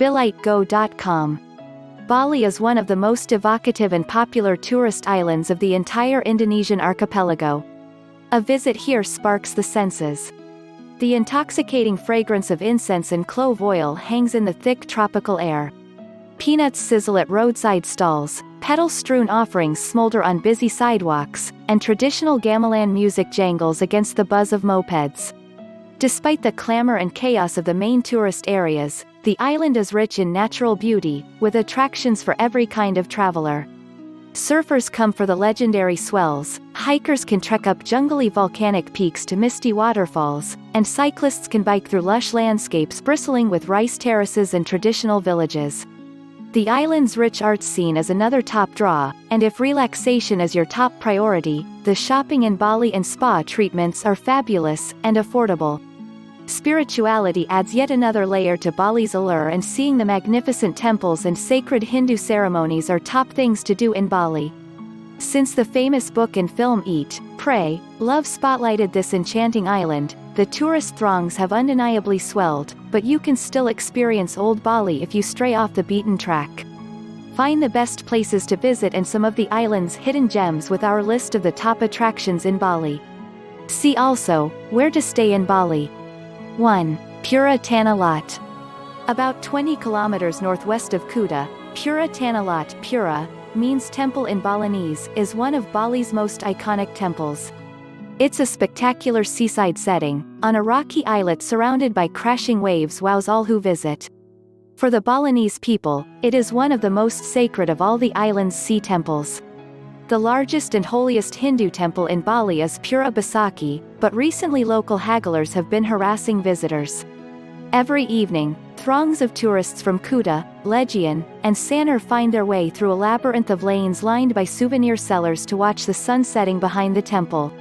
BilligtGo.com. Bali is one of the most evocative and popular tourist islands of the entire Indonesian archipelago. A visit here sparks the senses. The intoxicating fragrance of incense and clove oil hangs in the thick tropical air. Peanuts sizzle at roadside stalls, petal-strewn offerings smolder on busy sidewalks, and traditional gamelan music jangles against the buzz of mopeds. Despite the clamor and chaos of the main tourist areas, the island is rich in natural beauty, with attractions for every kind of traveler. Surfers come for the legendary swells, hikers can trek up jungly volcanic peaks to misty waterfalls, and cyclists can bike through lush landscapes bristling with rice terraces and traditional villages. The island's rich arts scene is another top draw, and if relaxation is your top priority, the shopping in Bali and spa treatments are fabulous and affordable. Spirituality adds yet another layer to Bali's allure, and seeing the magnificent temples and sacred Hindu ceremonies are top things to do in Bali. Since the famous book and film Eat, Pray, Love spotlighted this enchanting island, the tourist throngs have undeniably swelled, but you can still experience Old Bali if you stray off the beaten track. Find the best places to visit and some of the island's hidden gems with our list of the top attractions in Bali. See also, where to stay in Bali. 1. Pura Tanah Lot. About 20 kilometers northwest of Kuta, Pura Tanah Lot, Pura, means temple in Balinese, is one of Bali's most iconic temples. It's a spectacular seaside setting, on a rocky islet surrounded by crashing waves wows all who visit. For the Balinese people, it is one of the most sacred of all the island's sea temples. The largest and holiest Hindu temple in Bali is Pura Besaki, but recently local hagglers have been harassing visitors. Every evening, throngs of tourists from Kuta, Legian, and Sanur find their way through a labyrinth of lanes lined by souvenir sellers to watch the sun setting behind the temple.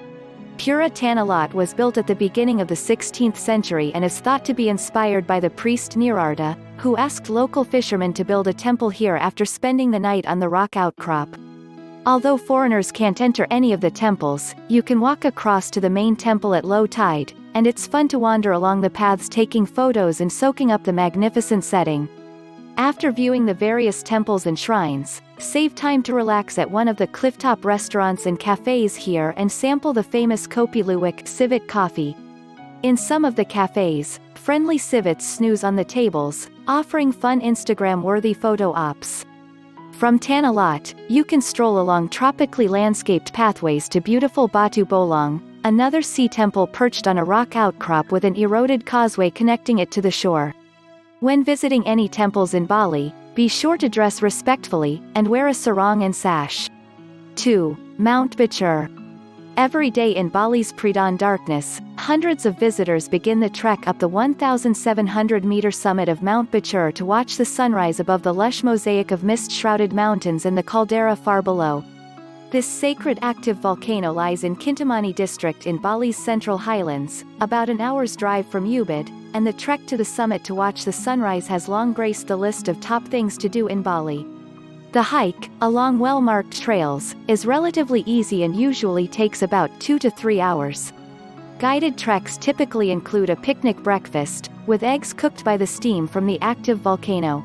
Pura Tanah Lot was built at the beginning of the 16th century and is thought to be inspired by the priest Nirarda, who asked local fishermen to build a temple here after spending the night on the rock outcrop. Although foreigners can't enter any of the temples, you can walk across to the main temple at low tide, and it's fun to wander along the paths taking photos and soaking up the magnificent setting. After viewing the various temples and shrines, save time to relax at one of the clifftop restaurants and cafes here and sample the famous Kopi Luwak civet coffee. In some of the cafes, friendly civets snooze on the tables, offering fun Instagram-worthy photo ops. From Tanah Lot, you can stroll along tropically landscaped pathways to beautiful Batu Bolong, another sea temple perched on a rock outcrop with an eroded causeway connecting it to the shore. When visiting any temples in Bali, be sure to dress respectfully, and wear a sarong and sash. 2. Mount Batur. Every day in Bali's pre-dawn darkness, hundreds of visitors begin the trek up the 1,700-meter summit of Mount Batur to watch the sunrise above the lush mosaic of mist-shrouded mountains and the caldera far below. This sacred active volcano lies in Kintamani district in Bali's central highlands, about an hour's drive from Ubud, and the trek to the summit to watch the sunrise has long graced the list of top things to do in Bali. The hike, along well-marked trails, is relatively easy and usually takes about 2 to 3 hours. Guided treks typically include a picnic breakfast, with eggs cooked by the steam from the active volcano.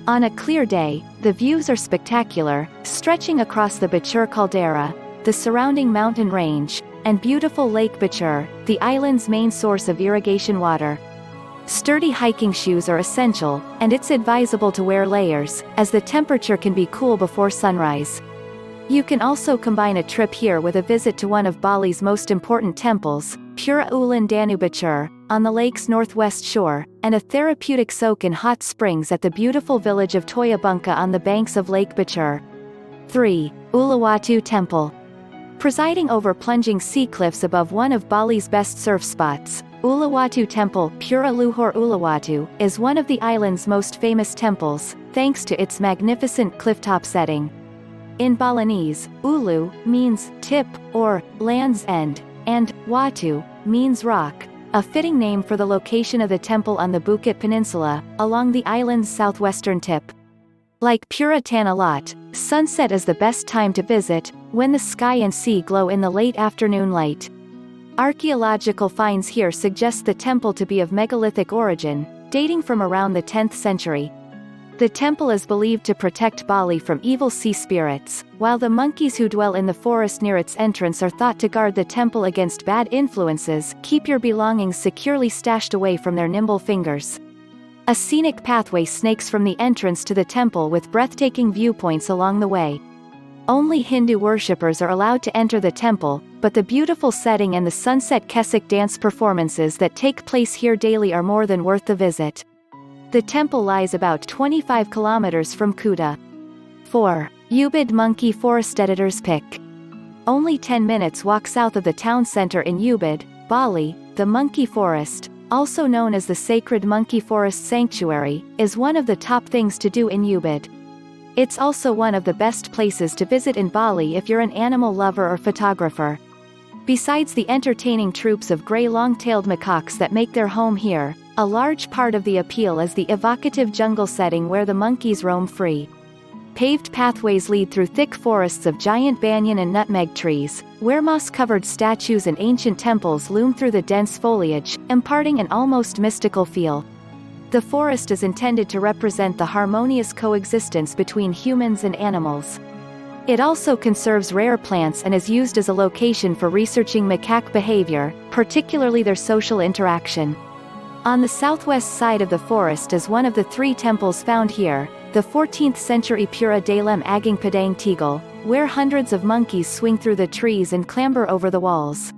On a clear day, the views are spectacular, stretching across the Batur caldera, the surrounding mountain range, and beautiful Lake Batur, the island's main source of irrigation water. Sturdy hiking shoes are essential, and it's advisable to wear layers, as the temperature can be cool before sunrise. You can also combine a trip here with a visit to one of Bali's most important temples, Pura Ulan Danu Batur, on the lake's northwest shore, and a therapeutic soak in hot springs at the beautiful village of Toyabunka on the banks of Lake Batur. 3. Uluwatu Temple. Presiding over plunging sea cliffs above one of Bali's best surf spots, Uluwatu Temple, Pura Luhur Uluwatu, is one of the island's most famous temples, thanks to its magnificent clifftop setting. In Balinese, ulu means tip or land's end, and watu means rock, a fitting name for the location of the temple on the Bukit Peninsula, along the island's southwestern tip. Like Pura Tanah Lot, sunset is the best time to visit, when the sky and sea glow in the late afternoon light. Archaeological finds here suggest the temple to be of megalithic origin, dating from around the 10th century. The temple is believed to protect Bali from evil sea spirits, while the monkeys who dwell in the forest near its entrance are thought to guard the temple against bad influences. Keep your belongings securely stashed away from their nimble fingers. A scenic pathway snakes from the entrance to the temple with breathtaking viewpoints along the way. Only Hindu worshippers are allowed to enter the temple, but the beautiful setting and the sunset Kesik dance performances that take place here daily are more than worth the visit. The temple lies about 25 kilometers from Kuta. 4. Ubud Monkey Forest Editor's Pick. Only 10 minutes walk south of the town center in Ubud, Bali, the Monkey Forest, also known as the Sacred Monkey Forest Sanctuary, is one of the top things to do in Ubud. It's also one of the best places to visit in Bali if you're an animal lover or photographer. Besides the entertaining troops of grey long-tailed macaques that make their home here, a large part of the appeal is the evocative jungle setting where the monkeys roam free. Paved pathways lead through thick forests of giant banyan and nutmeg trees, where moss-covered statues and ancient temples loom through the dense foliage, imparting an almost mystical feel. The forest is intended to represent the harmonious coexistence between humans and animals. It also conserves rare plants and is used as a location for researching macaque behavior, particularly their social interaction. On the southwest side of the forest is one of the 3 temples found here, the 14th century Pura Dalem Aging Padang Tegal, where hundreds of monkeys swing through the trees and clamber over the walls.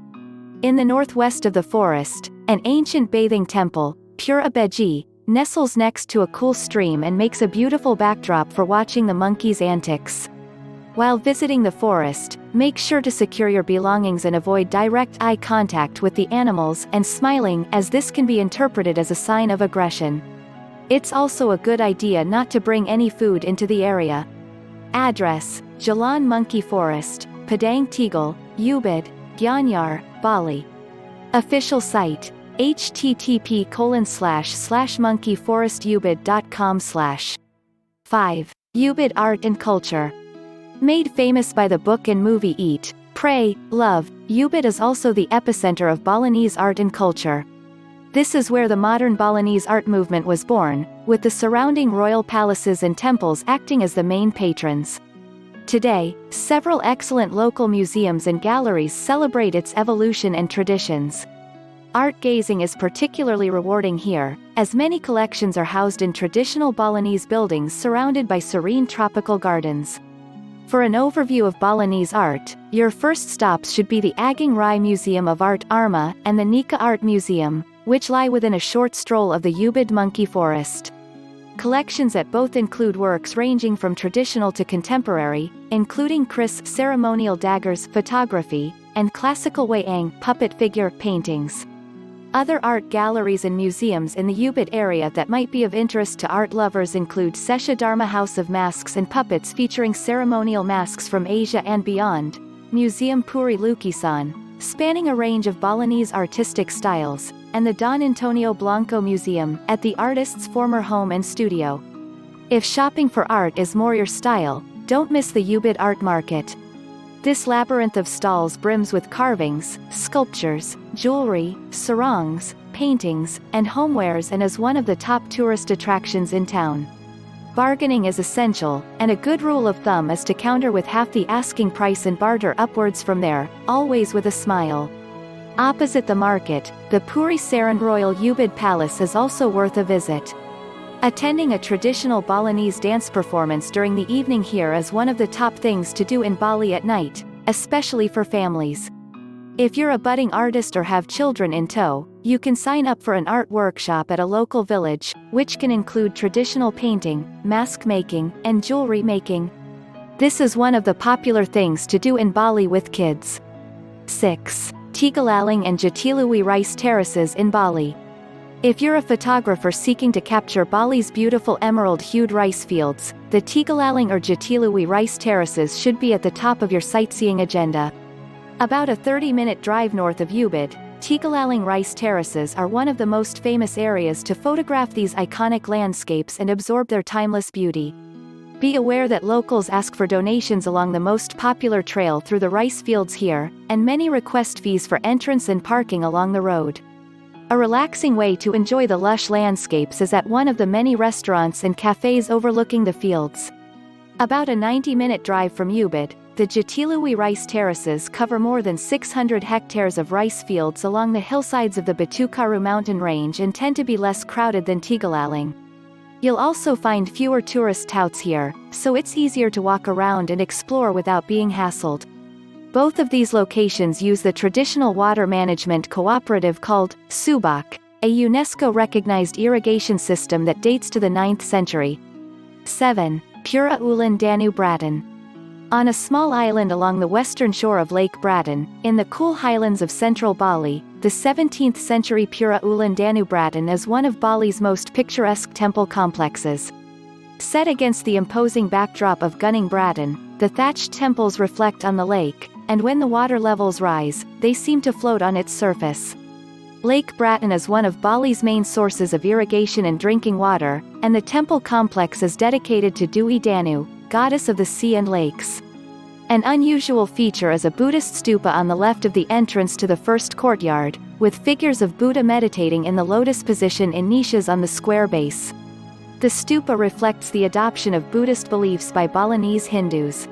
In the northwest of the forest, an ancient bathing temple, Pura Beji, nestles next to a cool stream and makes a beautiful backdrop for watching the monkeys' antics. While visiting the forest, make sure to secure your belongings and avoid direct eye contact with the animals and smiling, as this can be interpreted as a sign of aggression. It's also a good idea not to bring any food into the area. Address: Jalan Monkey Forest, Padang Tegal, Ubud, Gianyar, Bali. Official site: http://monkeyforestubud.com/. 5. Ubud Art and Culture. Made famous by the book and movie Eat, Pray, Love, Ubud is also the epicenter of Balinese art and culture. This is where the modern Balinese art movement was born, with the surrounding royal palaces and temples acting as the main patrons. Today, several excellent local museums and galleries celebrate its evolution and traditions. Art gazing is particularly rewarding here, as many collections are housed in traditional Balinese buildings surrounded by serene tropical gardens. For an overview of Balinese art, your first stops should be the Aging Rai Museum of Art Arma and the Nika Art Museum, which lie within a short stroll of the Ubud Monkey Forest. Collections at both include works ranging from traditional to contemporary, including Kris ceremonial daggers photography, and classical wayang puppet figure paintings. Other art galleries and museums in the Ubud area that might be of interest to art lovers include Sesha Dharma House of Masks and Puppets featuring ceremonial masks from Asia and beyond, Museum Puri Lukisan, spanning a range of Balinese artistic styles, and the Don Antonio Blanco Museum, at the artist's former home and studio. If shopping for art is more your style, don't miss the Ubud Art Market. This labyrinth of stalls brims with carvings, sculptures, jewelry, sarongs, paintings, and homewares and is one of the top tourist attractions in town. Bargaining is essential, and a good rule of thumb is to counter with half the asking price and barter upwards from there, always with a smile. Opposite the market, the Puri Saran Royal Ubud Palace is also worth a visit. Attending a traditional Balinese dance performance during the evening here is one of the top things to do in Bali at night, especially for families. If you're a budding artist or have children in tow, you can sign up for an art workshop at a local village, which can include traditional painting, mask making, and jewelry making. This is one of the popular things to do in Bali with kids. 6. Tigalaling and Jatiluwi Rice Terraces in Bali. If you're a photographer seeking to capture Bali's beautiful emerald-hued rice fields, the Tigalaling or Jatiluwi rice terraces should be at the top of your sightseeing agenda. About a 30-minute drive north of Ubud, Tigalaling rice terraces are one of the most famous areas to photograph these iconic landscapes and absorb their timeless beauty. Be aware that locals ask for donations along the most popular trail through the rice fields here, and many request fees for entrance and parking along the road. A relaxing way to enjoy the lush landscapes is at one of the many restaurants and cafes overlooking the fields. About a 90-minute drive from Ubud, the Jatiluwi rice terraces cover more than 600 hectares of rice fields along the hillsides of the Batukaru mountain range and tend to be less crowded than Tigalaling. You'll also find fewer tourist touts here, so it's easier to walk around and explore without being hassled. Both of these locations use the traditional water management cooperative called Subak, a UNESCO-recognized irrigation system that dates to the 9th century. 7. Pura Ulan Danu Braden. On a small island along the western shore of Lake Braden, in the cool highlands of central Bali, the 17th-century Pura Ulan Danu Braden is one of Bali's most picturesque temple complexes. Set against the imposing backdrop of Gunung Braden, the thatched temples reflect on the lake, and when the water levels rise, they seem to float on its surface. Lake Braden is one of Bali's main sources of irrigation and drinking water, and the temple complex is dedicated to Dewi Danu, goddess of the sea and lakes. An unusual feature is a Buddhist stupa on the left of the entrance to the first courtyard, with figures of Buddha meditating in the lotus position in niches on the square base. The stupa reflects the adoption of Buddhist beliefs by Balinese Hindus.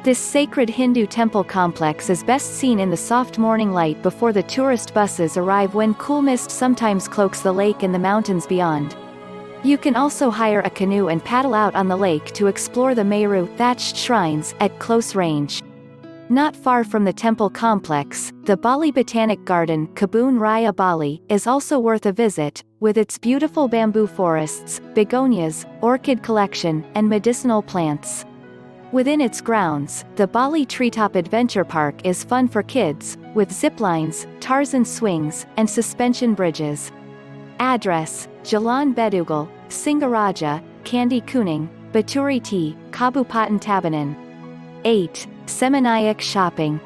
This sacred Hindu temple complex is best seen in the soft morning light before the tourist buses arrive, when cool mist sometimes cloaks the lake and the mountains beyond. You can also hire a canoe and paddle out on the lake to explore the Meru thatched shrines at close range. Not far from the temple complex, the Bali Botanic Garden, Kebun Raya Bali, is also worth a visit, with its beautiful bamboo forests, begonias, orchid collection, and medicinal plants. Within its grounds, the Bali Treetop Adventure Park is fun for kids, with ziplines, Tarzan swings, and suspension bridges. Address: Jalan Bedugul, Singaraja, Candikuning, Baturiti, Kabupaten Tabanan. 8. Seminyak Shopping.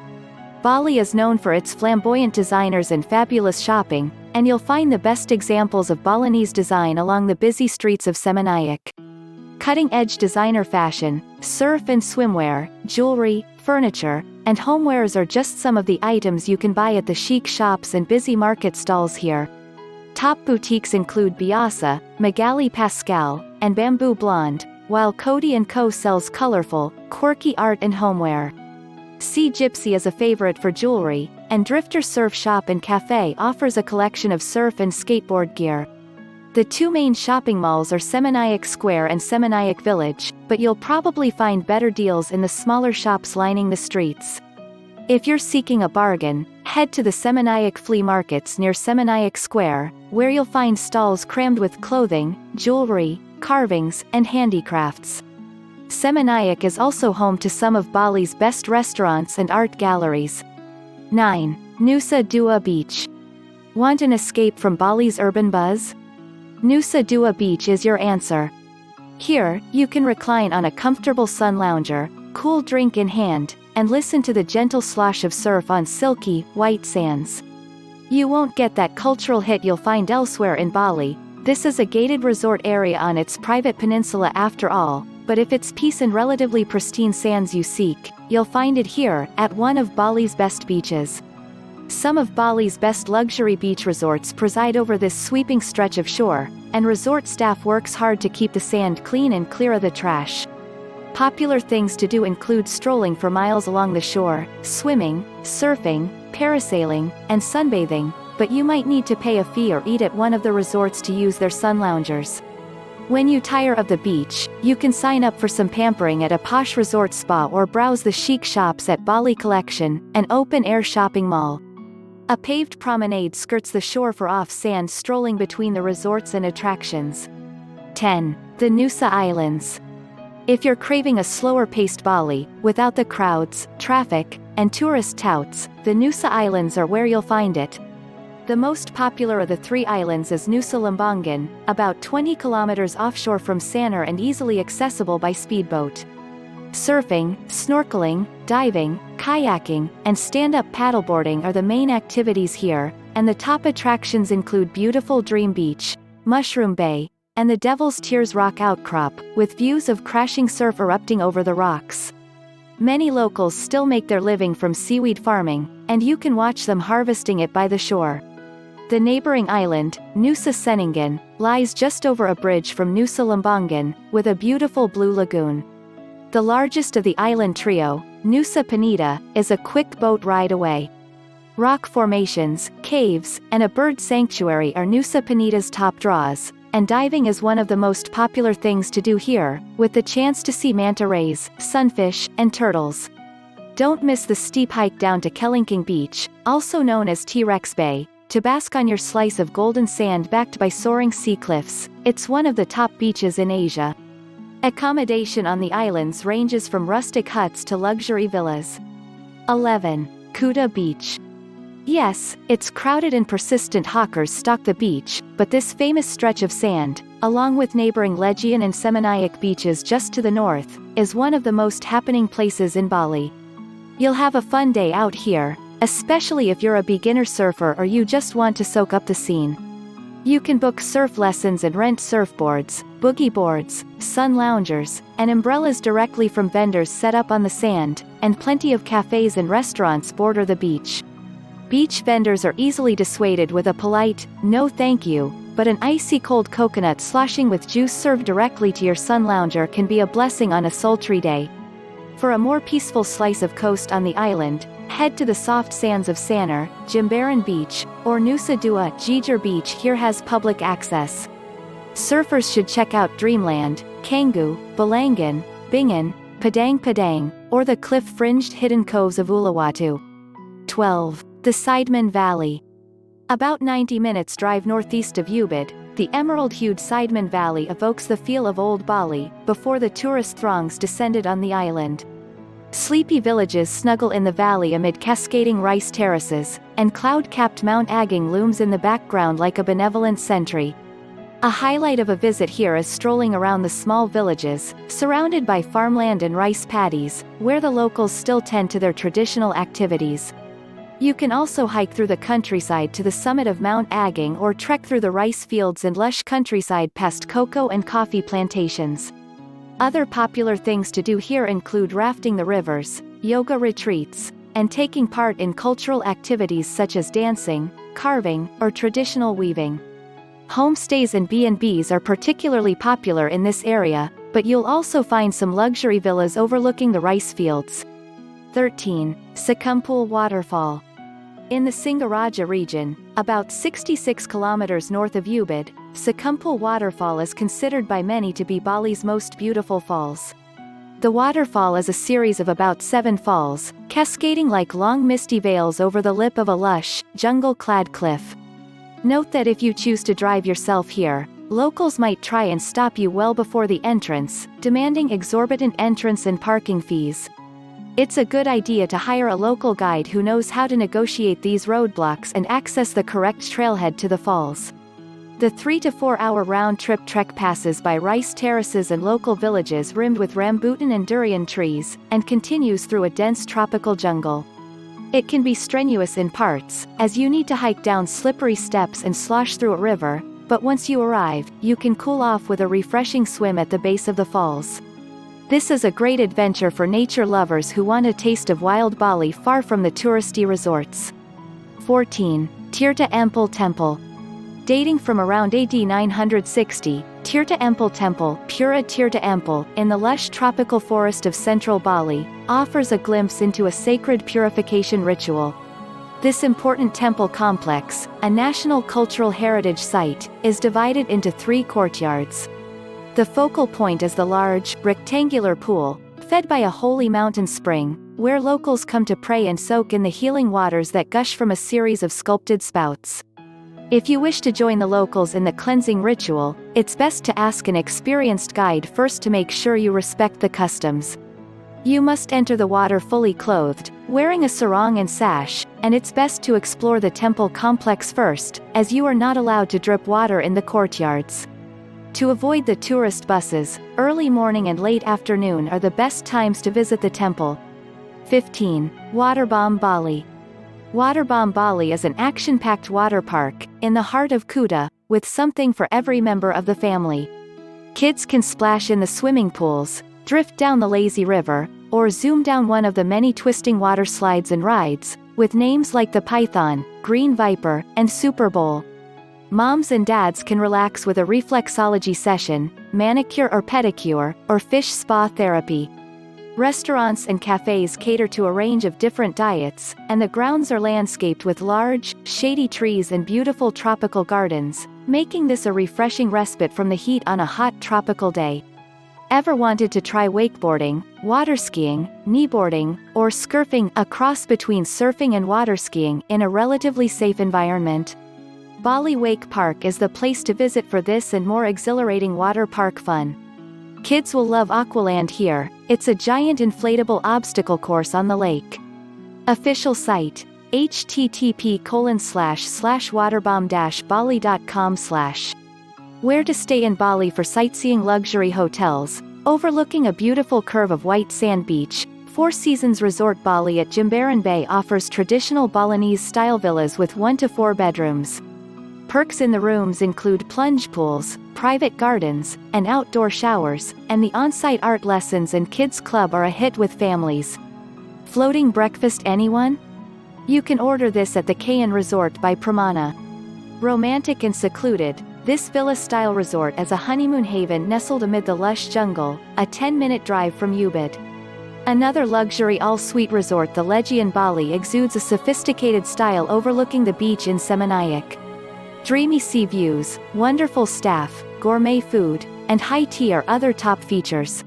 Bali is known for its flamboyant designers and fabulous shopping, and you'll find the best examples of Balinese design along the busy streets of Seminyak. Cutting-edge designer fashion, surf and swimwear, jewelry, furniture, and homewares are just some of the items you can buy at the chic shops and busy market stalls here. Top boutiques include Biasa, Magali Pascal, and Bamboo Blonde, while Coty & Co sells colorful, quirky art and homeware. Sea Gypsy is a favorite for jewelry, and Drifter Surf Shop and Cafe offers a collection of surf and skateboard gear. The two main shopping malls are Seminyak Square and Seminyak Village, but you'll probably find better deals in the smaller shops lining the streets. If you're seeking a bargain, head to the Seminyak flea markets near Seminyak Square, where you'll find stalls crammed with clothing, jewelry, carvings, and handicrafts. Seminyak is also home to some of Bali's best restaurants and art galleries. 9. Nusa Dua Beach. Want an escape from Bali's urban buzz? Nusa Dua Beach is your answer. Here, you can recline on a comfortable sun lounger, cool drink in hand, and listen to the gentle slosh of surf on silky, white sands. You won't get that cultural hit you'll find elsewhere in Bali. This is a gated resort area on its private peninsula after all, but if it's peace and relatively pristine sands you seek, you'll find it here, at one of Bali's best beaches. Some of Bali's best luxury beach resorts preside over this sweeping stretch of shore, and resort staff works hard to keep the sand clean and clear of the trash. Popular things to do include strolling for miles along the shore, swimming, surfing, parasailing, and sunbathing, but you might need to pay a fee or eat at one of the resorts to use their sun loungers. When you tire of the beach, you can sign up for some pampering at a posh resort spa or browse the chic shops at Bali Collection, an open-air shopping mall. A paved promenade skirts the shore for off-sand strolling between the resorts and attractions. 10. The Nusa Islands. If you're craving a slower-paced Bali, without the crowds, traffic, and tourist touts, the Nusa Islands are where you'll find it. The most popular of the three islands is Nusa Lembongan, about 20 kilometers offshore from Sanur and easily accessible by speedboat. Surfing, snorkeling, diving, kayaking, and stand-up paddleboarding are the main activities here, and the top attractions include beautiful Dream Beach, Mushroom Bay, and the Devil's Tears Rock Outcrop, with views of crashing surf erupting over the rocks. Many locals still make their living from seaweed farming, and you can watch them harvesting it by the shore. The neighboring island, Nusa Ceningan, lies just over a bridge from Nusa Lembongan, with a beautiful blue lagoon. The largest of the island trio, Nusa Penida, is a quick boat ride away. Rock formations, caves, and a bird sanctuary are Nusa Penida's top draws, and diving is one of the most popular things to do here, with the chance to see manta rays, sunfish, and turtles. Don't miss the steep hike down to Kelingking Beach, also known as T-Rex Bay, to bask on your slice of golden sand backed by soaring sea cliffs. It's one of the top beaches in Asia. Accommodation on the islands ranges from rustic huts to luxury villas. 11. Kuta Beach. Yes, it's crowded and persistent hawkers stalk the beach, but this famous stretch of sand, along with neighboring Legian and Seminyak beaches just to the north, is one of the most happening places in Bali. You'll have a fun day out here, especially if you're a beginner surfer or you just want to soak up the scene. You can book surf lessons and rent surfboards, boogie boards, sun loungers, and umbrellas directly from vendors set up on the sand, and plenty of cafes and restaurants border the beach. Beach vendors are easily dissuaded with a polite, "No thank you," but an icy cold coconut sloshing with juice served directly to your sun lounger can be a blessing on a sultry day. For a more peaceful slice of coast on the island, head to the soft sands of Sanur, Jimbaran Beach, or Nusa Dua Jejer Beach. Here has public access. Surfers should check out Dreamland, Canggu, Balangan, Bingan, Padang Padang, or the cliff-fringed hidden coves of Uluwatu. 12. The Sideman Valley. About 90 minutes drive northeast of Ubud, the emerald-hued Sideman Valley evokes the feel of old Bali, before the tourist throngs descended on the island. Sleepy villages snuggle in the valley amid cascading rice terraces, and cloud-capped Mount Agung looms in the background like a benevolent sentry. A highlight of a visit here is strolling around the small villages, surrounded by farmland and rice paddies, where the locals still tend to their traditional activities. You can also hike through the countryside to the summit of Mount Agung or trek through the rice fields and lush countryside past cocoa and coffee plantations. Other popular things to do here include rafting the rivers, yoga retreats, and taking part in cultural activities such as dancing, carving, or traditional weaving. Homestays and B&Bs are particularly popular in this area, but you'll also find some luxury villas overlooking the rice fields. 13. Sekumpul Waterfall. In the Singaraja region, about 66 kilometers north of Ubud, Sekumpul Waterfall is considered by many to be Bali's most beautiful falls. The waterfall is a series of about 7 falls, cascading like long misty veils over the lip of a lush, jungle-clad cliff. Note that if you choose to drive yourself here, locals might try and stop you well before the entrance, demanding exorbitant entrance and parking fees. It's a good idea to hire a local guide who knows how to negotiate these roadblocks and access the correct trailhead to the falls. The 3 to 4 hour round-trip trek passes by rice terraces and local villages rimmed with rambutan and durian trees, and continues through a dense tropical jungle. It can be strenuous in parts, as you need to hike down slippery steps and slosh through a river, but once you arrive, you can cool off with a refreshing swim at the base of the falls. This is a great adventure for nature lovers who want a taste of wild Bali far from the touristy resorts. 14. Tirta Empul Temple. Dating from around AD 960, Tirta Empul Temple, Pura Tirta Empul, in the lush tropical forest of central Bali, offers a glimpse into a sacred purification ritual. This important temple complex, a National Cultural Heritage Site, is divided into 3 courtyards. The focal point is the large, rectangular pool, fed by a holy mountain spring, where locals come to pray and soak in the healing waters that gush from a series of sculpted spouts. If you wish to join the locals in the cleansing ritual, it's best to ask an experienced guide first to make sure you respect the customs. You must enter the water fully clothed, wearing a sarong and sash, and it's best to explore the temple complex first, as you are not allowed to drip water in the courtyards. To avoid the tourist buses, early morning and late afternoon are the best times to visit the temple. 15. Waterbomb Bali. Waterbomb Bali is an action-packed water park, in the heart of Kuta, with something for every member of the family. Kids can splash in the swimming pools, drift down the lazy river, or zoom down one of the many twisting water slides and rides, with names like the Python, Green Viper, and Super Bowl. Moms and dads can relax with a reflexology session, manicure or pedicure, or fish spa therapy. Restaurants and cafes cater to a range of different diets, and the grounds are landscaped with large, shady trees and beautiful tropical gardens, making this a refreshing respite from the heat on a hot tropical day. Ever wanted to try wakeboarding, water skiing, kneeboarding, or surfing, a cross between surfing and water skiing in a relatively safe environment? Bali Wake Park is the place to visit for this and more exhilarating water park fun. Kids will love Aqualand here. It's a giant inflatable obstacle course on the lake. Official site: http://waterbomb-bali.com/ Where to stay in Bali for sightseeing: luxury hotels, overlooking a beautiful curve of white sand beach. Four Seasons Resort Bali at Jimbaran Bay offers traditional Balinese-style villas with 1 to 4 bedrooms. Perks in the rooms include plunge pools, private gardens, and outdoor showers, and the on-site art lessons and kids club are a hit with families. Floating breakfast: anyone? You can order this at the Kebun Resort by Pramana. Romantic and secluded, this villa-style resort is a honeymoon haven nestled amid the lush jungle, a 10-minute drive from Ubud. Another luxury all-suite resort, the Legion Bali, exudes a sophisticated style overlooking the beach in Seminyak. Dreamy sea views, wonderful staff, gourmet food, and high tea are other top features.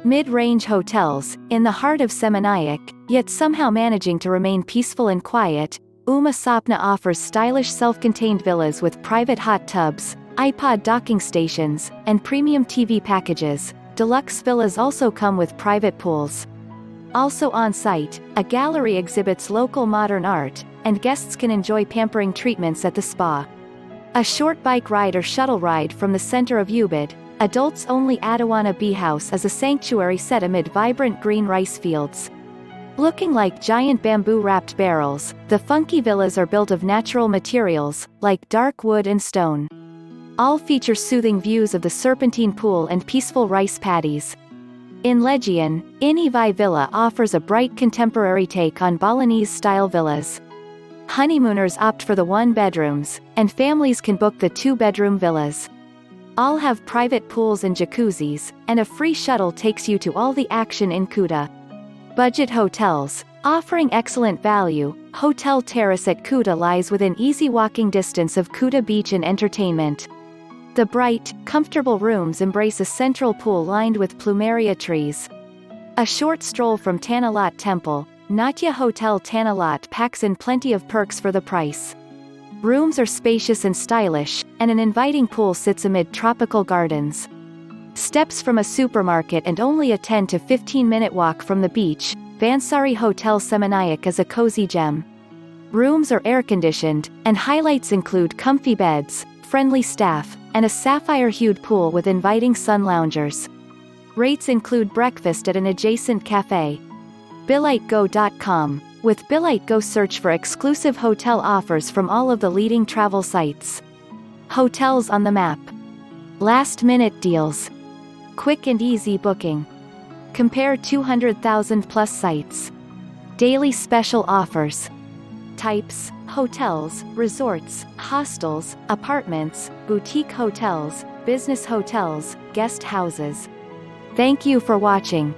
Mid-range hotels, in the heart of Seminyak, yet somehow managing to remain peaceful and quiet. Uma Sapna offers stylish self-contained villas with private hot tubs, iPod docking stations, and premium TV packages. Deluxe villas also come with private pools. Also on site, a gallery exhibits local modern art, and guests can enjoy pampering treatments at the spa. A short bike ride or shuttle ride from the center of Ubud, adults-only Adawana Bee House is a sanctuary set amid vibrant green rice fields. Looking like giant bamboo-wrapped barrels, the funky villas are built of natural materials, like dark wood and stone. All feature soothing views of the serpentine pool and peaceful rice paddies. In Legion, Inivai Villa offers a bright contemporary take on Balinese-style villas. Honeymooners opt for the 1-bedrooms, and families can book the 2-bedroom villas. All have private pools and jacuzzis, and a free shuttle takes you to all the action in Kuta. Budget hotels, offering excellent value. Hotel Terrace at Kuta lies within easy walking distance of Kuta Beach and entertainment. The bright, comfortable rooms embrace a central pool lined with plumeria trees. A short stroll from Tanalot Temple, Natya Hotel Tanalot packs in plenty of perks for the price. Rooms are spacious and stylish, and an inviting pool sits amid tropical gardens. Steps from a supermarket and only a 10 to 15-minute walk from the beach, Vansari Hotel Seminyak is a cozy gem. Rooms are air-conditioned, and highlights include comfy beds, friendly staff, and a sapphire-hued pool with inviting sun loungers. Rates include breakfast at an adjacent cafe. BilligtGo.com. With BilligtGo, search for exclusive hotel offers from all of the leading travel sites. Hotels on the map. Last-minute deals. Quick and easy booking. Compare 200,000+ sites. Daily special offers. Types: hotels, resorts, hostels, apartments, boutique hotels, business hotels, guest houses. Thank you for watching.